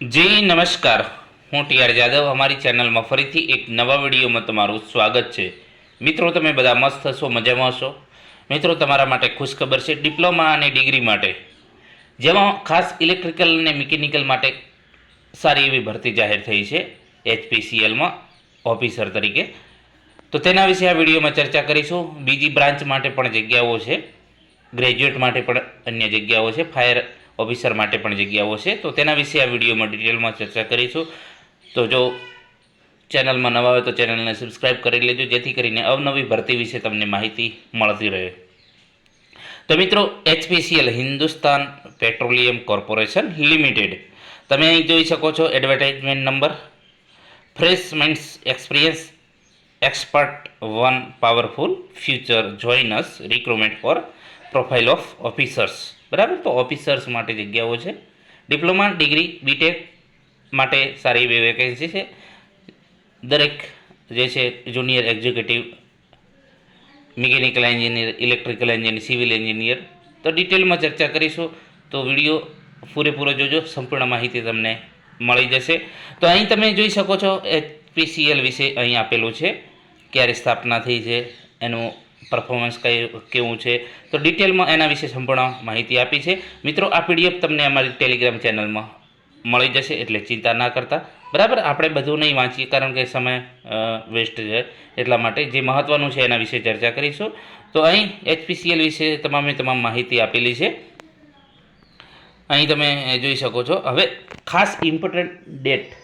જી નમસ્કાર, હું ટીઆર જાદવ. અમારી ચેનલમાં ફરીથી એક નવા વિડીયોમાં તમારું સ્વાગત છે. મિત્રો, તમે બધા મસ્ત હશો, મજામાં હશો. મિત્રો, તમારા માટે ખુશખબર છે. ડિપ્લોમા અને ડિગ્રી માટે, જેમાં ખાસ ઇલેક્ટ્રિકલ અને મિકેનિકલ માટે સારી એવી ભરતી જાહેર થઈ છે એચપીસીએલમાં ઓફિસર તરીકે. તો તેના વિશે આ વિડીયોમાં ચર્ચા કરીશું. બીજી બ્રાન્ચ માટે પણ જગ્યાઓ છે, ગ્રેજ્યુએટ માટે પણ અન્ય જગ્યાઓ છે, ફાયર ઓફિસર માટે પણ જગ્યાઓ છે. તો તેના વિશે આ વિડીયોમાં ડિટેલમાં ચર્ચા કરીશું. તો જો ચેનલમાં નવા હોય તો ચેનલને સબસ્ક્રાઈબ કરી લેજો, જેથી કરીને અવનવી ભરતી વિશે તમને માહિતી મળતી રહે. તો મિત્રો, HPCL Hindustan petroleum corporation limited, તમે અહીં જોઈ શકો છો એડવર્ટાઇઝમેન્ટ નંબર. ફ્રેશમેન્ટ્સ experience expert one powerful future joins recruitment for profile of officers. બરાબર, તો ઓફિસર્સ માટે જગ્યાઓ છે. ડિપ્લોમા, ડિગ્રી, બીટેક માટે સારી એવી વેકેન્સી છે. દરેક જે છે junior executive, mechanical engineer, electrical engineer, civil engineer. તો ડિટેલમાં ચર્ચા કરીશું. તો વિડીયો પૂરેપૂરો જોજો, સંપૂર્ણ માહિતી તમને મળી જશે. તો અહીં તમે જોઈ શકો છો એચપીસીએલ વિશે અહીં આપેલું છે, ક્યારે સ્થાપના થઈ છે, એનું પરફોર્મન્સ કેવું છે. તો ડિટેલમાં એના વિશે સંપૂર્ણ માહિતી આપી છે. મિત્રો, આ પીડીએફ તમને અમારી ટેલિગ્રામ ચેનલમાં મળી જશે, એટલે ચિંતા ના કરતા. બરાબર, આપણે બધું નહીં વાંચીએ, કારણ કે સમય વેસ્ટ છે. એટલા માટે જે મહત્ત્વનું છે એના વિશે ચર્ચા કરીશું. તો અહીં એચપીસીએલ વિશે તમામ માહિતી આપેલી છે. અહીં તમે જોઈ શકો છો. હવે ખાસ ઇમ્પોર્ટન્ટ ડેટ,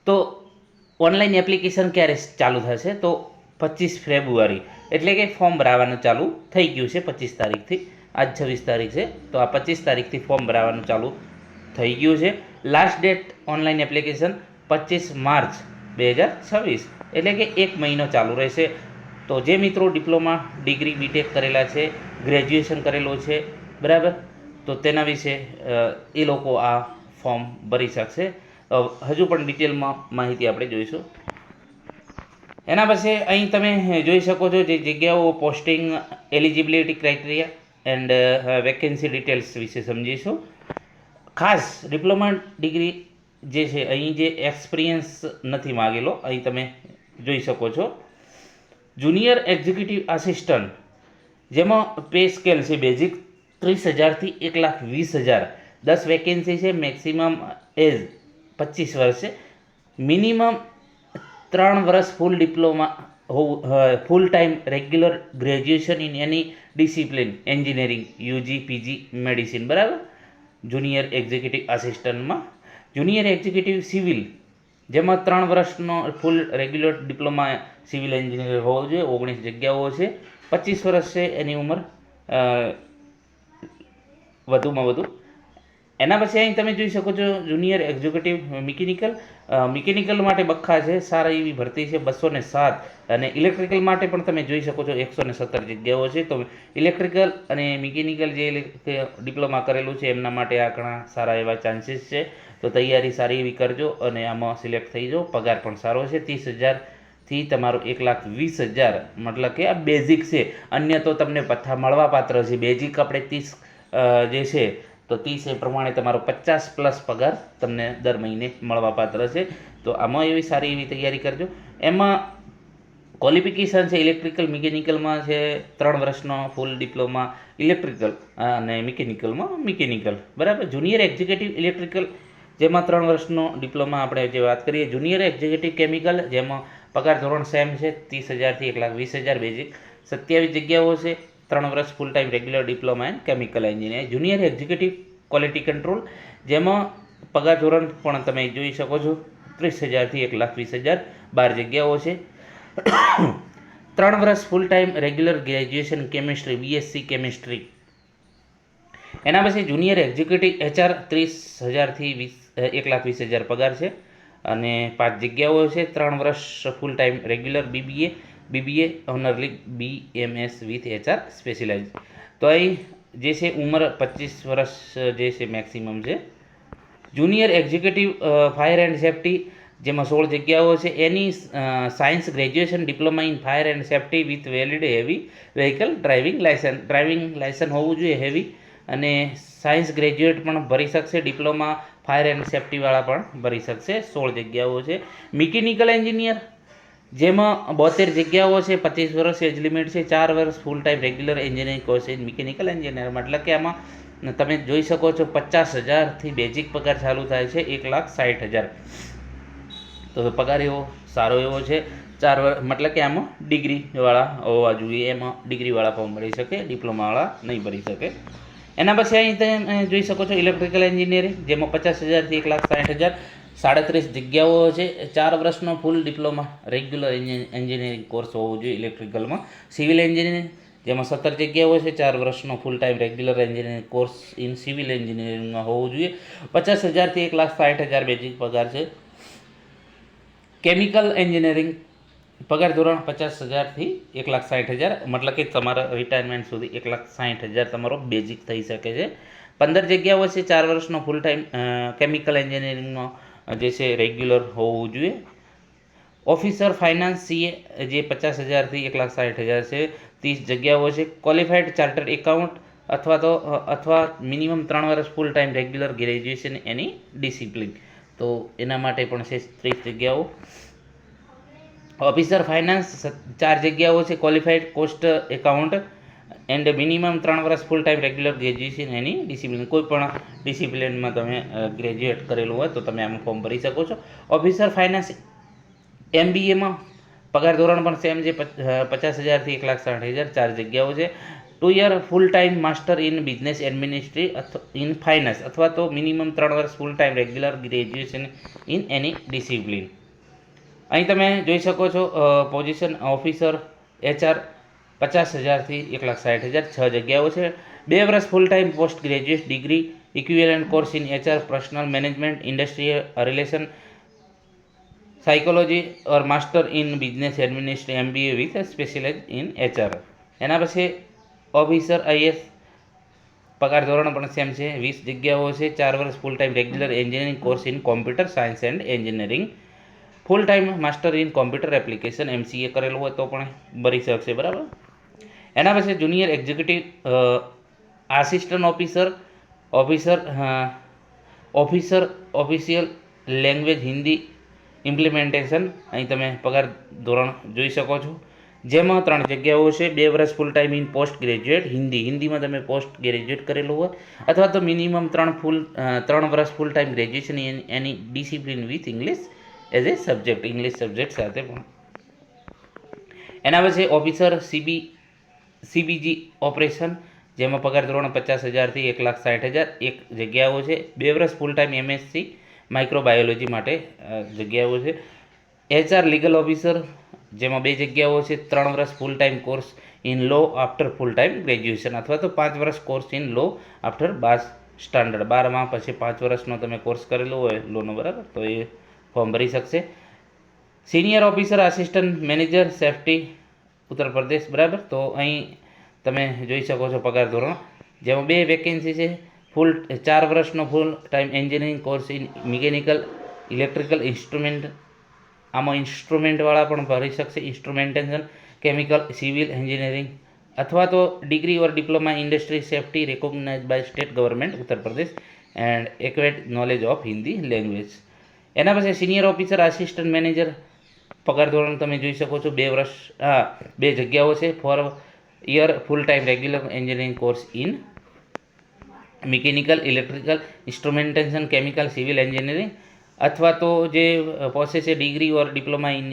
તો ઓનલાઈન એપ્લિકેશન ક્યારે ચાલુ થશે? તો 25 ફેબ્રુઆરી, એટલે કે ફોર્મ ભરાવાનું ચાલુ થઈ ગયું છે 25 તારીખથી. આજ 26 તારીખ છે, તો આ 25 તારીખથી ફોર્મ ભરાવાનું ચાલુ થઈ ગયું છે. Last date online application 25 March 2026, એટલે કે 1 મહિનો ચાલુ રહેશે. તો જે મિત્રો ડિપ્લોમા, ડિગ્રી, બીટેક કરેલા છે, ગ્રેજ્યુએશન કરેલું છે, બરાબર, તો તેના વિશે એ લોકો આ ફોર્મ ભરી શકશે. હજુ પણ ડિટેલમાં માહિતી આપણે જોઈશું. એના પછી અહીં તમે જોઈ શકો છો જે જગ્યાઓ, posting, eligibility criteria and vacancy details વિશે સમજીશું. ખાસ ડિપ્લોમા, ડિગ્રી જે છે, અહીં જે એક્સપિરિયન્સ નથી માગેલો, અહીં તમે જોઈ શકો છો. જુનિયર એક્ઝિક્યુટિવ આસિસ્ટન્ટ, જેમાં પે સ્કેલ છે બેઝિક 30,000થી 1,20,000. 10 વેકેન્સી છે. મેક્સિમમ એજ 25 વર્ષ છે. મિનિમમ 3 વર્ષ ફૂલ ડિપ્લોમા હોવું, full time regular graduation in any discipline, engineering, UG, PG, medicine. બરાબર, જુનિયર એક્ઝિક્યુટિવ આસિસ્ટન્ટમાં. જુનિયર એક્ઝિક્યુટિવ સિવિલ, જેમાં 3 વર્ષનો full regular diploma civil engineer હોવો જોઈએ. 19 જગ્યાઓ છે. 25 વર્ષ છે એની ઉંમર વધુમાં વધુ. એના પછી અહીં તમે જોઈ શકો છો જુનિયર એક્ઝિક્યુટિવ મિકેનિકલ માટે બખ્ખા છે, સારી એવી ભરતી છે, 207. અને ઇલેક્ટ્રિકલ માટે પણ તમે જોઈ શકો છો 117 જગ્યાઓ છે. તો ઇલેક્ટ્રિકલ અને મિકેનિકલ જે ડિપ્લોમા કરેલું છે એમના માટે આ ઘણા સારા એવા ચાન્સીસ છે. તો તૈયારી સારી એવી કરજો અને આમાં સિલેક્ટ થઈ જાઓ. પગાર પણ સારો છે, 30,000થી તમારો 1,20,000, મતલબ કે આ બેઝિક છે. અન્ય તો તમને પથ્થા મળવા પાત્ર છે. બેઝિક આપણે 30 જે છે, તો 30 એ પ્રમાણે તમારો 50+ પગાર તમને દર મહિને મળવાપાત્ર છે. તો આમાં એવી સારી એવી તૈયારી કરજો. એમાં ક્વોલિફિકેશન છે ઇલેક્ટ્રિકલ, મિકેનિકલમાં છે 3 વર્ષનો ફૂલ ડિપ્લોમા ઇલેક્ટ્રિકલ, અને મિકેનિકલ. બરાબર, જુનિયર એક્ઝિક્યુટિવ ઇલેક્ટ્રિકલ, જેમાં 3 વર્ષનો ડિપ્લોમા આપણે જે વાત કરીએ. જુનિયર એક્ઝિક્યુટિવ કેમિકલ, જેમાં પગાર ધોરણ સેમ છે, 30,000થી 1,20,000 બેઝિક. 27 જગ્યાઓ છે. 3 વર્ષ full time regular diploma and chemical engineer. Junior executive quality control, જેમાં પગાર ધોરણ પણ તમે જોઈ શકો છો, 30,000થી 1,20,000, 12 જગ્યાઓ છે. 3 વર્ષ full time regular graduation chemistry, BSc chemistry. એના પછી જુનિયર એક્ઝિક્યુટિવ એચઆર, 30,000થી 1,20,000 પગાર છે, અને 5 જગ્યાઓ છે. 3 વર્ષ ફૂલ ટાઈમ રેગ્યુલર બીબીએ ઓનરલી બીએમએસ વિથ એચઆર સ્પેશિયલાઇઝ. તો અહીં જે છે ઉંમર 25 વર્ષ જે છે મેક્સિમમ છે. Junior executive fire and safety, જેમાં 16 જગ્યાઓ છે. Any science graduation diploma in fire and safety with valid heavy vehicle driving licence હોવું જોઈએ હેવી. અને સાયન્સ ગ્રેજ્યુએટ પણ ભરી શકશે. ડિપ્લોમા ફાયર એન્ડ સેફ્ટીવાળા પણ ભરી શકશે. 16 જગ્યાઓ છે. મિકેનિકલ એન્જિનિયર, જેમાં 72 જગ્યાઓ છે. 25 વર્ષ એજ લિમિટ છે. 4 વર્ષ full time regular engineering course in mechanical એન્જિનિયરમાં, એટલે કે આમાં તમે જોઈ શકો છો 50,000થી બેઝિક પગાર ચાલુ થાય છે 1,60,000. તો પગાર એવો સારો એવો છે. 4 વર્ષ મતલબ કે આમાં ડિગ્રીવાળા હોવા જોઈએ, એમાં ડિગ્રીવાળા ફોર્મ ભરી શકે, ડિપ્લોમાવાળા નહીં ભરી શકે. એના પછી અહીં તમે જોઈ શકો છો ઇલેક્ટ્રિકલ એન્જિનિયરિંગ, જેમાં 50,000થી 1,60,000. 37 જગ્યાઓ છે. 4 વર્ષનો ફૂલ ડિપ્લોમા રેગ્યુલર એન્જિનિયરિંગ કોર્સ હોવો જોઈએ ઇલેક્ટ્રિકલમાં. સિવિલ એન્જિનિયરિંગ, જેમાં 17 જગ્યાઓ છે. 4 વર્ષનો ફૂલ time regular engineering course in civil એન્જિનિયરિંગમાં હોવું જોઈએ. 50,000થી 1,60,000 બેઝિક પગાર છે. કેમિકલ એન્જિનિયરિંગ, પગાર ધોરણ 50,000થી 1,60,000, મતલબ કે તમારા રિટાયરમેન્ટ સુધી 1,60,000 તમારો બેઝિક થઈ શકે છે. 15 જગ્યાઓ છે. 4 વર્ષનો ફૂલ ટાઈમ કેમિકલ એન્જિનિયરિંગમાં જે છે રેગ્યુલર હોવું જોઈએ. ઓફિસર ફાઇનાન્સ સીએ, જે 50,000થી 1,60,000 છે. 30 જગ્યાઓ છે. ક્વોલિફાઈડ ચાર્ટર્ડ એકાઉન્ટ અથવા મિનિમમ 3 વર્ષ full time regular graduation any discipline, તો એના માટે પણ છે 30 જગ્યાઓ. ઓફિસર ફાઇનાન્સ 4 જગ્યાઓ છે. Qualified cost account and minimum 3 વર્ષ full time regular graduation any discipline, કોઈ પણ ડિસિપ્લિનમાં તમે ગ્રેજ્યુએટ કરેલું હોય તો તમે આમાં ફોર્મ ભરી શકો છો. ઓફિસર ફાઇનાન્સ MBAમાં પગાર ધોરણ પણ સેમ છે. 50,000થી 1,60,000. 4 જગ્યાઓ છે. 2 year full time master in business administration in finance, અથવા તો મિનિમમ 3 વર્ષ full time regular graduation in any discipline. અહીં તમે જોઈ શકો છો પોઝિશન ઓફિસર HR 50,000થી 1,60,000. 6 જગ્યાઓ છે. 2 વર્ષ full time post graduate degree equivalent course in HR, personnel management, industrial relation, psychology or master in business administration MBA with specialise in HR. એના પછી ઓફિસર IS, પગાર ધોરણ પણ સેમ છે. 20 જગ્યાઓ છે. 4 વર્ષ full time regular engineering course in computer science and engineering, full time master in computer application MCA કરેલું હોય તો પણ ભરી શકશે. બરાબર. એના પછી junior executive assistant official language Hindi implementation, અહીં તમે પગાર ધોરણ જોઈ શકો છો, જેમાં 3 જગ્યાઓ છે. 2 વર્ષ full time in post graduate હિન્દીમાં તમે પોસ્ટ ગ્રેજ્યુએટ કરેલું હોય, અથવા તો મિનિમમ 3 વર્ષ full time graduation any discipline with English as a subject, English subject સાથે પણ. એના પછી ઓફિસર CBG ઓપરેશન, જેમાં પગાર ધોરણ 50,000થી 1,60,000. 1 જગ્યાઓ છે. 2 વર્ષ ફૂલ ટાઈમ MSc માઇક્રોબાયોલોજી માટે જગ્યાઓ છે. HR લીગલ ઓફિસર, જેમાં 2 જગ્યાઓ છે. 3 વર્ષ full time course in law after full time graduation, અથવા તો 5 વર્ષ course in law after 12 standard, 12માં પછી 5 વર્ષનો તમે કોર્સ કરેલો હોય લોનો, બરાબર, તો એ ફોર્મ ભરી શકશે. Senior officer assistant manager safety Uttar Pradesh, બરાબર, તો અહીં તમે જોઈ શકો છો પગાર ધોરણ, જેમાં 2 વેકેન્સી છે. 4 વર્ષનો full time engineering course in mechanical electrical instrument, આમાં ઇન્સ્ટ્રુમેન્ટવાળા પણ ભરી શકશે. ઇન્સ્ટ્રુમેન્ટેશન, કેમિકલ, સિવિલ એન્જિનિયરિંગ, અથવા તો degree or diploma industry safety recognise by state government Uttar Pradesh and adequate knowledge of Hindi language. એના પછી સિનિયર ઓફિસર આસિસ્ટન્ટ મેનેજર, પગાર ધોરણ તમે જોઈ શકો છો. 2 જગ્યાઓ છે. 4 year full time regular engineering course in mechanical electrical instrumentation chemical civil engineering, અથવા તો જે પ્રોસેસ છે degree or diploma in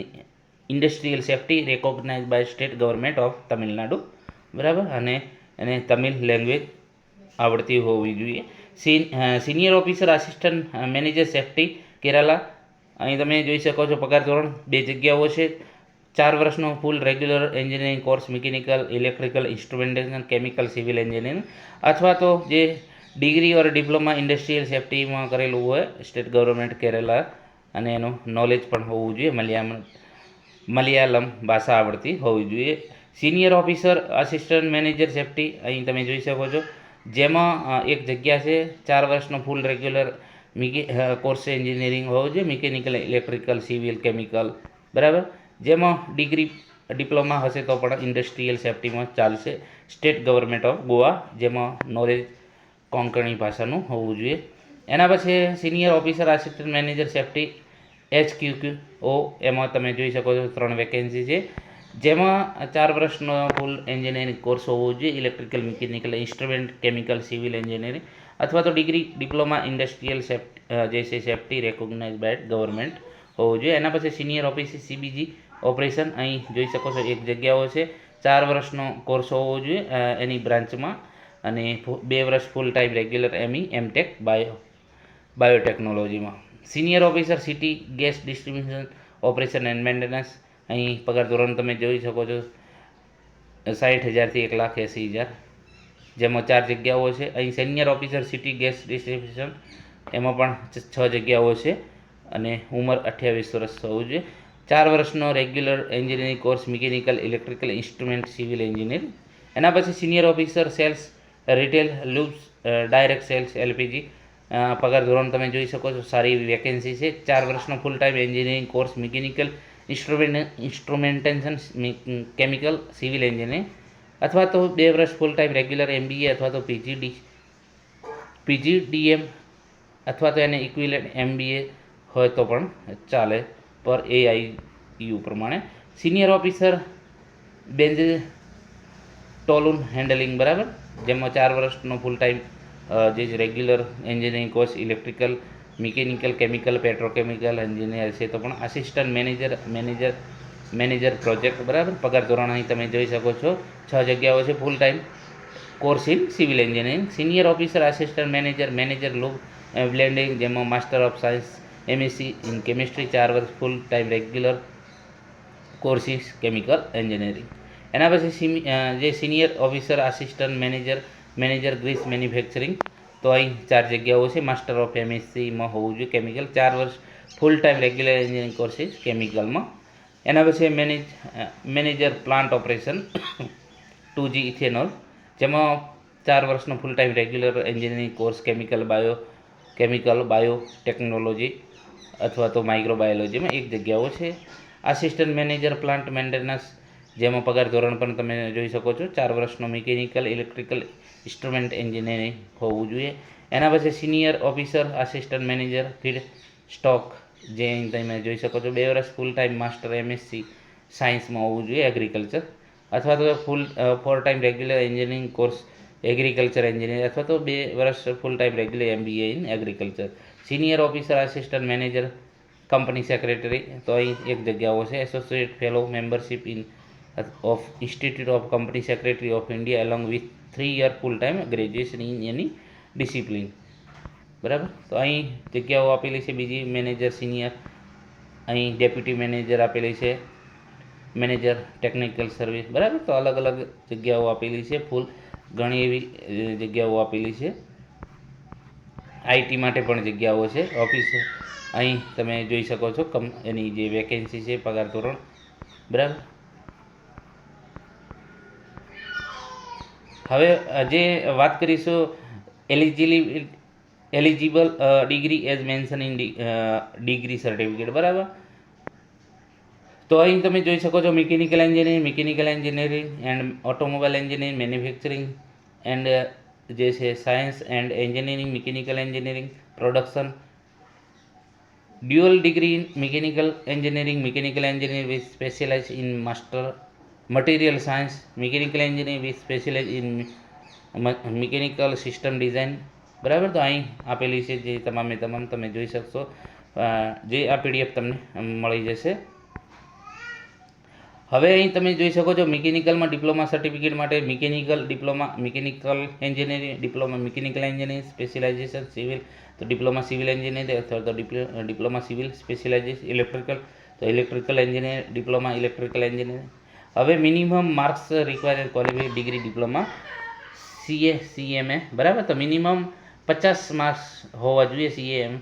industrial safety recognise by state government of Tamil Nadu, બરાબર, અને એને તમિલ લેંગ્વેજ આવડતી હોવી જોઈએ. Senior officer assistant manager safety Kerala, અહીં તમે જોઈ શકો છો પગાર ધોરણ 2 જગ્યાઓ છે. 4 વર્ષનો full regular engineering course mechanical electrical instrumentation chemical civil engineering, અથવા તો જે ડિગ્રી ઓર ડિપ્લોમા ઇન્ડસ્ટ્રીયલ સેફ્ટીમાં કરેલું હોય સ્ટેટ ગવર્મેન્ટ કેરેલા, અને એનું નોલેજ પણ હોવું જોઈએ, મલયાલમ ભાષા આવડતી હોવી જોઈએ. Senior officer assistant manager safety, અહીં તમે જોઈ શકો છો, જેમાં 1 જગ્યા છે. 4 વર્ષનો ફૂલ રેગ્યુલર કોર્સ એન્જિનિયરિંગ હોવું જોઈએ, મિકેનિકલ ઇલેક્ટ્રિકલ સિવિલ કેમિકલ, બરાબર, જેમાં ડિગ્રી ડિપ્લોમા હશે તો પણ ઇન્ડસ્ટ્રીયલ સેફ્ટીમાં ચાલશે. સ્ટેટ ગવર્મેન્ટ ઓફ ગોવા, જેમાં નોલેજ કોંકણી ભાષાનું હોવું જોઈએ. એના પછી senior officer assistant manager safety HQO, એમાં તમે જોઈ શકો છો 3 વેકેન્સી છે, જેમાં 4 વર્ષનો ફૂલ એન્જિનિયરિંગ કોર્સ હોવો જોઈએ, electrical, mechanical, instrument, chemical, civil engineering અથવા તો ડિગ્રી, ડિપ્લોમા ઇન્ડસ્ટ્રીયલ જે છે સેફ્ટી રેકોગ્નાઇઝ બાય ગવર્મેન્ટ હોવું જોઈએ. એના પછી સિનિયર ઓફિસર CBG ઓપરેશન, અહીં જોઈ શકો છો 1 જગ્યાઓ છે, 4 વર્ષનો કોર્સ હોવો જોઈએ એની બ્રાન્ચમાં, અને 2 વર્ષ ફૂલ ટાઈમ રેગ્યુલર MTech બાયોટેકનોલોજીમાં. Senior officer city gas distribution operation and maintenance, અહીં પગાર ધોરણ તમે જોઈ શકો છો 60,000 થી 1,80,000, જેમાં 4 જગ્યાઓ છે. અહીં senior officer city gas distribution, એમાં પણ 6 જગ્યાઓ છે, અને ઉંમર 28 વર્ષ હોવું જોઈએ. 4 વર્ષનો regular engineering course, mechanical, electrical, instrument, civil engineer. એના પછી senior officer sales retail lubes direct sales LPG, પગાર ધોરણ તમે જોઈ શકો છો, સારી એવી વેકેન્સી છે. 4 વર્ષનો full time engineering course, mechanical, instrumentation, chemical, civil engineering અથવા તો 2 વર્ષ ફૂલ ટાઈમ રેગ્યુલર MBA અથવા તો PGDM અથવા તો એને ઇક્વિવેલન્ટ MBA હોય તો પણ ચાલે પર AIU પ્રમાણે. સિનિયર ઓફિસર ટોલુન હેન્ડલિંગ, બરાબર, જેમાં 4 વર્ષનો ફૂલ ટાઈમ જે regular engineering course, electrical, mechanical, chemical, petrochemical engineer છે તો પણ. આસિસ્ટન્ટ મેનેજર પ્રોજેક્ટ, બરાબર, પગાર ધોરણ અહીં તમે જોઈ શકો છો 6 જગ્યાઓ છે, full time course in civil engineering. Senior officer assistant manager lube blending, જેમાં master of science MSc in chemistry, 4 વર્ષ full time regular course in chemical engineering. એના પછી જે senior officer assistant manager grease manufacturing, તો અહીં 4 જગ્યાઓ છે, master of MScમાં હોવું જોઈએ કેમિકલ, 4 વર્ષ full time regular engineering courses કેમિકલમાં. એના પછી manager plant operation 2G ethanol, જેમાં 4 વર્ષનો ફૂલ time regular engineering course, chemical, biotechnology અથવા તો માઇક્રોબાયોલોજીમાં 1 જગ્યાઓ છે. આસિસ્ટન્ટ મેનેજર પ્લાન્ટ મેન્ટેનન્સ, જેમાં પગાર ધોરણ પણ તમે જોઈ શકો છો, 4 વર્ષનો મિકેનિકલ, ઇલેક્ટ્રિકલ, ઇન્સ્ટ્રુમેન્ટ એન્જિનિયરિંગ હોવું જોઈએ. એના પછી senior officer assistant manager feed stock, જે અહીં તમે જોઈ શકો છો, 2 વર્ષ ફૂલ ટાઈમ માસ્ટર MSc સાયન્સમાં હોવું જોઈએ, એગ્રીકલ્ચર અથવા તો four time regular engineering course agriculture engineer અથવા તો 2 વર્ષ full time regular MBA in agriculture. Senior officer assistant manager company secretary, તો અહીં 1 જગ્યાઓ છે. Associate fellow membership of institute of company secretary of India along with 3 year full time graduation in any discipline, બરાબર. તો અહીં જગ્યાઓ આપેલી છે. બીજી મેનેજર સિનિયર, અહીં ડેપ્યુટી મેનેજર આપેલી છે, મેનેજર ટેકનિકલ સર્વિસ, બરાબર. તો અલગ અલગ જગ્યાઓ આપેલી છે, ફૂલ ઘણી એવી જગ્યાઓ આપેલી છે. IT માટે પણ જગ્યાઓ છે. ઓફિસ અહીં તમે જોઈ શકો છો, એની જે વેકેન્સી છે, પગાર ધોરણ, બરાબર. હવે જે વાત કરીશું eligible degree as mention in degree certificate, બરાબર. તો અહીં તમે જોઈ શકો છો mechanical engineering and automobile engineering, manufacturing and જે છે science and engineering, mechanical engineering, production, dual degree in mechanical engineering with specialise in master material science, mechanical engineering with specialise in mechanical system design, બરાબર. તો અહીં આપેલી છે, જે તમામ તમે જોઈ શકશો, જે આ PDF તમને મળી જશે. હવે અહીં તમે જોઈ શકો છો મિકેનિકલમાં ડિપ્લોમા સર્ટિફિકેટ માટે mechanical engineering, diploma mechanical engineering specialisation civil, તો ડિપ્લોમા સિવિલ એન્જિનિયરિંગ અથવા તો ડિપ્લોમા સિવિલ સ્પેશિયલાઇઝેશન ઇલેક્ટ્રિકલ, તો electrical engineer, diploma electrical engineering. હવે minimum marks required qualified degree diploma CMA, બરાબર. તો મિનિમમ 50 માર્ક્સ હોવા જોઈએ CAM,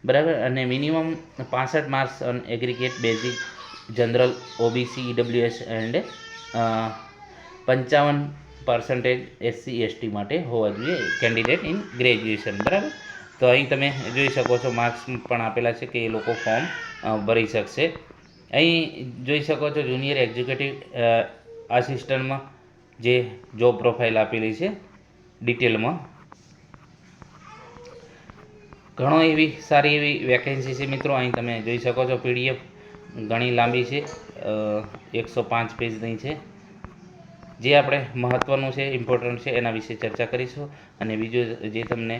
બરાબર, અને minimum 65 marks on aggregate basic general OBC EWS and 55% SC ST માટે હોવા જોઈએ કેન્ડિડેટ ઇન ગ્રેજ્યુએશન, બરાબર. તો અહીં તમે જોઈ શકો છો માર્ક્સ પણ આપેલા છે કે એ લોકો ફોર્મ ભરી શકશે. અહીં જોઈ શકો છો જુનિયર એક્ઝિક્યુટિવ આસિસ્ટન્ટમાં જે જોબ પ્રોફાઇલ આપેલી છે ડિટેલમાં. ઘણો એવી સારી એવી વેકેન્સી છે મિત્રો. અહીં તમે જોઈ શકો છો પીડીએફ ઘણી લાંબી છે, 105 પેજની છે. જે આપણે મહત્ત્વનું છે, ઇમ્પોર્ટન્ટ છે, એના વિશે ચર્ચા કરીશું. અને બીજું જે તમને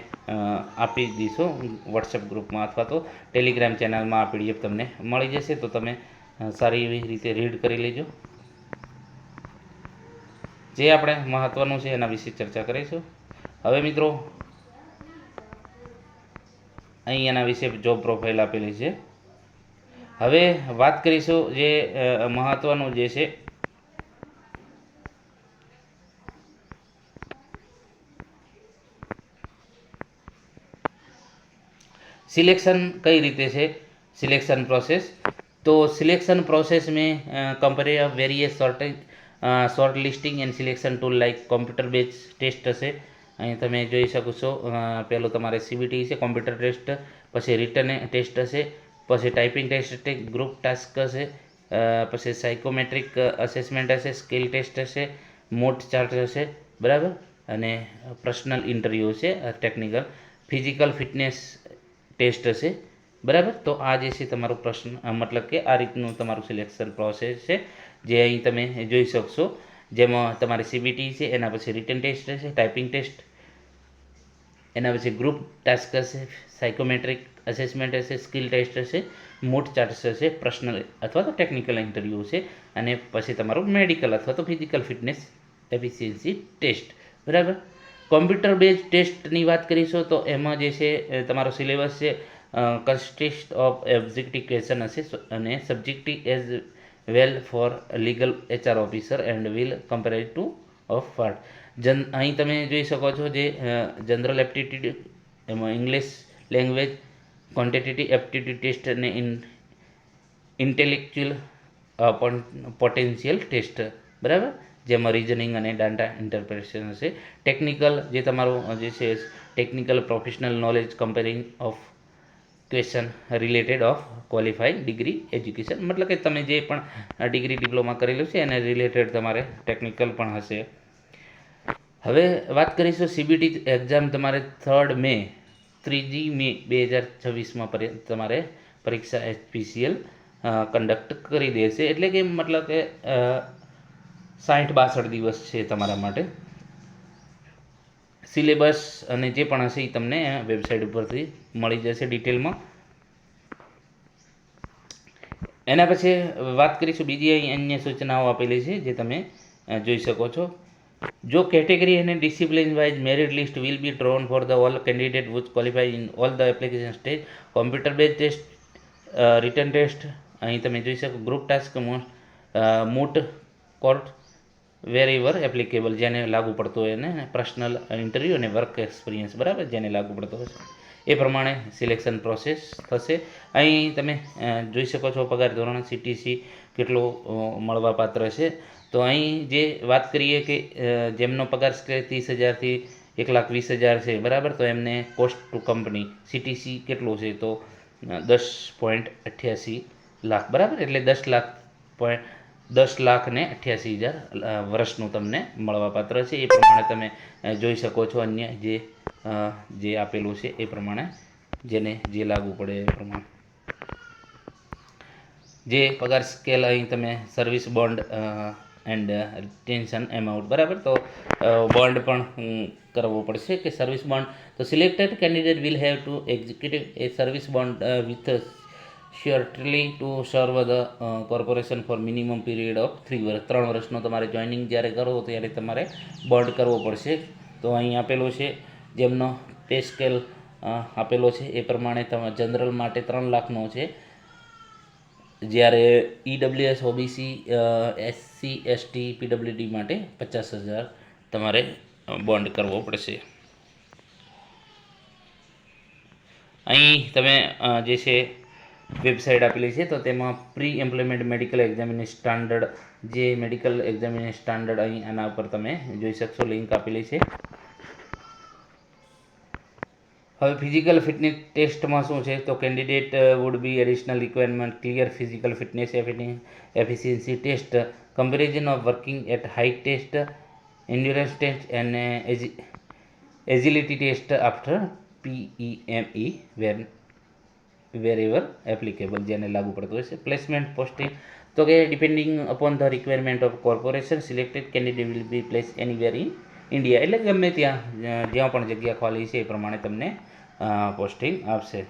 આપી દઈશું વોટ્સએપ ગ્રુપમાં અથવા તો ટેલિગ્રામ ચેનલમાં આ પીડીએફ તમને મળી જશે, તો તમે સારી એવી રીતે રીડ કરી લેજો. જે આપણે મહત્ત્વનું છે એના વિશે ચર્ચા કરીશું. હવે મિત્રો અહીં એના વિશે જોબ પ્રોફાઇલ આપેલી છે. હવે વાત કરીશું જે મહત્ત્વનું જે છે सिलेक्शन कई रीते से सिलेक्शन प्रोसेस. तो सिलेक्शन प्रोसेस में compare of various short listing and selection tool like computer based test हशे. અહીં તમે જોઈ શકો છો, પહેલું તમારે સીબીટી છે, કોમ્પ્યુટર ટેસ્ટ, પછી રિટર્ન ટેસ્ટ હશે, પછી ટાઈપિંગ ટેસ્ટ હશે, ગ્રુપ ટાસ્ક હશે, પછી સાયકોમેટ્રિક અસેસમેન્ટ હશે, સ્કિલ ટેસ્ટ હશે, મોડ ચાર્ટ હશે, બરાબર, અને પર્સનલ ઇન્ટરવ્યૂ છે, ટેકનિકલ, ફિઝિકલ ફિટનેસ ટેસ્ટ હશે, બરાબર. તો આ જે છે તમારું પ્રશ્ન મતલબ કે આ રીતનું તમારું સિલેક્શન પ્રોસેસ છે, જે અહીં તમે જોઈ શકશો. જેમાં તમારી સીબીટી છે, એના પછી રિટન ટેસ્ટ હશે, ટાઈપિંગ ટેસ્ટ, એના પછી ગ્રુપ ટાસ્ક હશે, સાયકોમેટ્રિક અસેસમેન્ટ હશે, સ્કિલ ટેસ્ટ હશે, મૂડ ચાર્ટ્સ હશે, પર્સનલ અથવા તો ટેકનિકલ ઇન્ટરવ્યૂ છે, અને પછી તમારું મેડિકલ અથવા તો ફિઝિકલ ફિટનેસ એફિશિયન્સી ટેસ્ટ, બરાબર. કોમ્પ્યુટર બેઝ ટેસ્ટની વાત કરીશું તો એમાં જે છે તમારો સિલેબસ છે કન્સિસ્ટ ઓફ ઓબ્જેક્ટિવ ક્વેશ્ચન હશે અને subjective as well for legal HR officer and will compared to of part. અહીં તમે જોઈ શકો છો જે જનરલ એપ્ટિટ્યૂડ, એમાં English language, quantitative aptitude test અને ઇન્ટેલેક્ચ્યુઅલ પોટેન્શિયલ ટેસ્ટ, બરાબર, જેમાં રિઝનિંગ અને ડાટા ઇન્ટરપ્રિટેશન હશે. ટેકનિકલ જે તમારું જે છે technical professional knowledge comparing of question related of qualified degree education, મતલબ કે તમે જે પણ ડિગ્રી ડિપ્લોમા કરેલું છે એને રિલેટેડ તમારે ટેકનિકલ પણ હશે. હવે વાત કરીશું સીબીટી એક્ઝામ તમારે 3 મે 2026 તમારે પરીક્ષા HPCL કન્ડક્ટ કરી દેશે. એટલે કે મતલબ કે 60-62 દિવસ છે તમારા માટે. સિલેબસ અને જે પણ હશે એ તમને વેબસાઇટ ઉપરથી મળી જશે ડિટેલમાં. એના પછી વાત કરીશું બીજી અહીં અન્ય સૂચનાઓ આપેલી છે જે તમે જોઈ શકો છો. જો કેટેગરી અને discipline wise merit list will be drawn for the all candidate which qualify in all the application stage. Computer base test, return test, અહીં તમે જોઈ શકો, group task, moot court wherever applicable, જેને લાગુ પડતો હોય એને પર્સનલ ઇન્ટરવ્યૂ અને વર્ક એક્સપિરિયન્સ, બરાબર, જેને લાગુ પડતો હશે એ પ્રમાણે સિલેક્શન પ્રોસેસ થશે. અહીં તમે જોઈ શકો છો પગાર ધોરણ CTC કેટલો મળવાપાત્ર છે. તો અહીં જે વાત કરીએ કે જેમનો પગાર સ્કેલ 30,000થી 1,20,000 છે, બરાબર, તો એમને કોસ્ટ ટુ કંપની CTC કેટલો છે તો 10.88 લાખ, બરાબર, એટલે 10,88,000 વર્ષનું તમને મળવાપાત્ર છે. એ પ્રમાણે તમે જોઈ શકો છો અન્ય જે આપેલું છે એ પ્રમાણે, જેને જે લાગુ પડે એ પ્રમાણે જે પગાર સ્કેલ અહીં તમે service bond and retention amount, બરાબર, તો બોન્ડ પણ કરવો પડશે કે સર્વિસ બોન્ડ. તો selected candidate will have to executive a service bond with surely to serve the corporation for minimum period of 3 વર્ષ. 3 વર્ષનો તમારે જોઈનિંગ જ્યારે કરો ત્યારે તમારે બોન્ડ કરવો પડશે. તો અહીં આપેલું છે જેમનો પે સ્કેલ આપેલો છે એ પ્રમાણે તમે જનરલ માટે 3 લાખનો છે, જ્યારે EWS OBC SC ST PWD માટે 50,000 તમારે બોન્ડ કરવો પડશે. અહીં તમે જે છે વેબસાઇટ આપેલી છે તો તેમાં pre employment medical examination standard, જે મેડિકલ એક્ઝામિનેશન સ્ટાન્ડર્ડ અહીં આના ઉપર તમે જોઈ શકશો, લિંક આપેલી છે. હવે ફિઝિકલ ફિટનેસ ટેસ્ટમાં શું છે તો candidate would be additional requirement clear physical fitness efficiency test, comparison of working at height test, endurance test and agility test after PEME wherever applicable, જેને લાગુ પડતું હોય છે. પ્લેસમેન્ટ પોસ્ટિંગ તો કે depending upon the requirement of corporation selected candidate will be place anywhere in India, એટલે ગમે ત્યાં જ્યાં પણ જગ્યા ખાલી છે એ પ્રમાણે તમને પોસ્ટિંગ આપશે.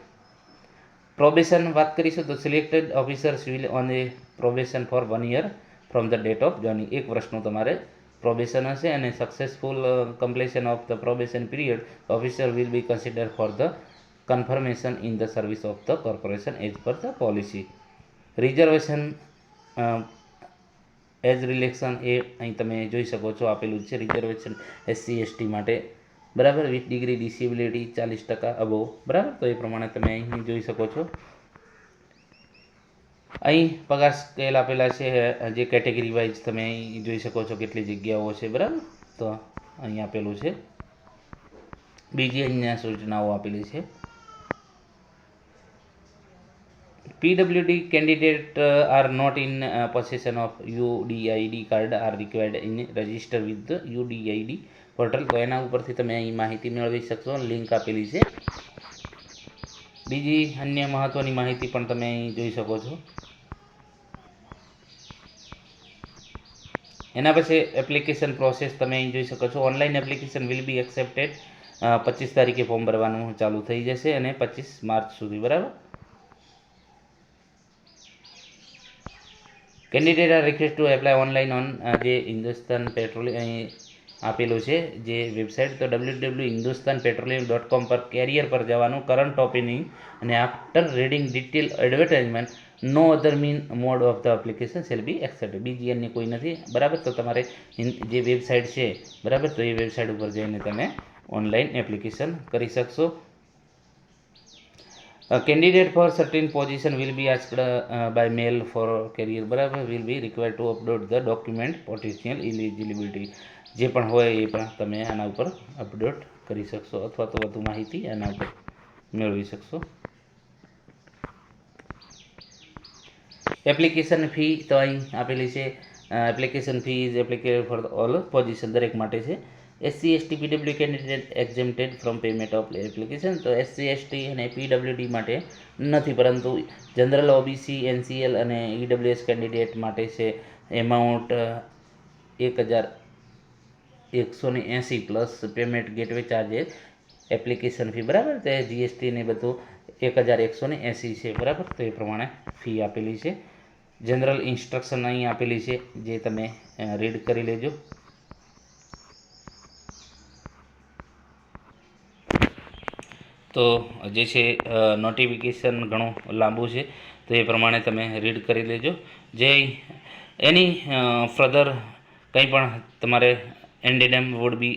પ્રોબેશન વાત કરીશું તો selected officers will on a probation for 1 year from the date of joining. 1 વર્ષનું તમારે પ્રોબેશન હશે અને successful completion of the probation period officer will be consider for the confirmation in the service of the corporation as per the policy. Reservation as relaxation a અહીં તમે જોઈ શકો છો આપેલું છે. રિઝર્વેશન SC/ST માટે, બરાબર, વિથ ડિગ્રી ડિસેબિલિટી 40% અબોવ, બરાબર. તો એ પ્રમાણે તમે અહીં જોઈ શકો છો. અહીં પગાર સ્કેલ આપેલા છે, જે કેટેગરી વાઇઝ તમે અહીં જોઈ શકો છો કેટલી જગ્યાઓ છે, બરાબર. તો અહીં આપેલું છે. બીજી અહીંયા સૂચનાઓ આપેલી છે. PWD candidate are not in possession of UDID card are required in register with the UDID portal. તો એના ઉપરથી તમે અહીં માહિતી મેળવી શકશો. લિંક આપેલી છે. બીજી અન્ય મહત્વની માહિતી પણ તમે અહીં જોઈ શકો છો. એના પછી એપ્લિકેશન પ્રોસેસ તમે અહીં જોઈ શકો છો. Online application will be accepted. 25 તારીખે ફોર્મ ભરવાનું ચાલુ થઈ જશે અને 25 માર્ચ સુધી, બરાબર. Candidate R request to apply online on જે હિન્દુસ્તાન પેટ્રોલિયમ અહીં આપેલું છે જે વેબસાઇટ, તો www.hindustanpetroleum.com પર કેરિયર પર જવાનું, કરંટ ઓપનિંગ, અને after reading detail advertisement no other mode of the application shall be accepted. બીજી અન્ય કોઈ નથી, બરાબર. તો તમારે જે વેબસાઇટ છે, બરાબર, તો એ વેબસાઇટ ઉપર જઈને તમે ઓનલાઈન એપ્લિકેશન કરી શકશો. Candidate for certain position will be asked by mail for career, બરાબર, will be required to upload the document potential eligibility. જે પણ હોય એ પણ તમે આના ઉપર અપડેટ કરી શકશો અથવા તો વધુ માહિતી આના ઉપર મેળવી શકશો. એપ્લિકેશન ફી તો અહીં આપેલી છે. Application fee is applicable for all position, દરેક માટે છે. SC/ST PWD candidate exempted from payment of application. તો SC/ST અને PWD માટે નથી, પરંતુ જનરલ, OBC, NCL અને EWS કેન્ડિડેટ માટે છે. Amount 1180 plus payment gateway charges application fee, બરાબર. તે GST ને બધું 1180 છે, બરાબર. તો એ પ્રમાણે ફી આપેલી છે. જનરલ ઇન્સ્ટ્રક્શન અહીં આપેલી છે, જે તમે રીડ કરી લેજો. તો જે છે નોટિફિકેશન ઘણું લાંબુ છે, તો એ પ્રમાણે તમે રીડ કરી લેજો. જે એની ફર્ધર કંઈ પણ તમારે addendum would be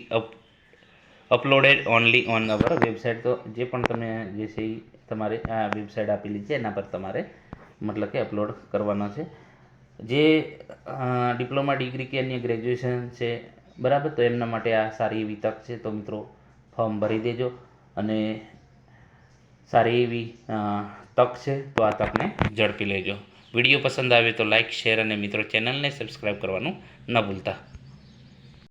uploaded only on our website. તો જે પણ તમે જે છે એ તમારે આ વેબસાઇટ આપેલી છે એના પર તમારે મતલબ કે અપલોડ કરવાનો છે. જે ડિપ્લોમા ડિગ્રી કે અન્ય ગ્રેજ્યુએશન છે, બરાબર, તો એમના માટે આ સારી એવી તક છે. તો મિત્રો ફોર્મ ભરી દેજો અને સારી એવી તક છે, તો આ તકને ઝડપી લેજો. વિડીયો પસંદ આવે તો લાઇક, શેર અને મિત્રો ચેનલને સબસ્ક્રાઈબ કરવાનું ન ભૂલતા.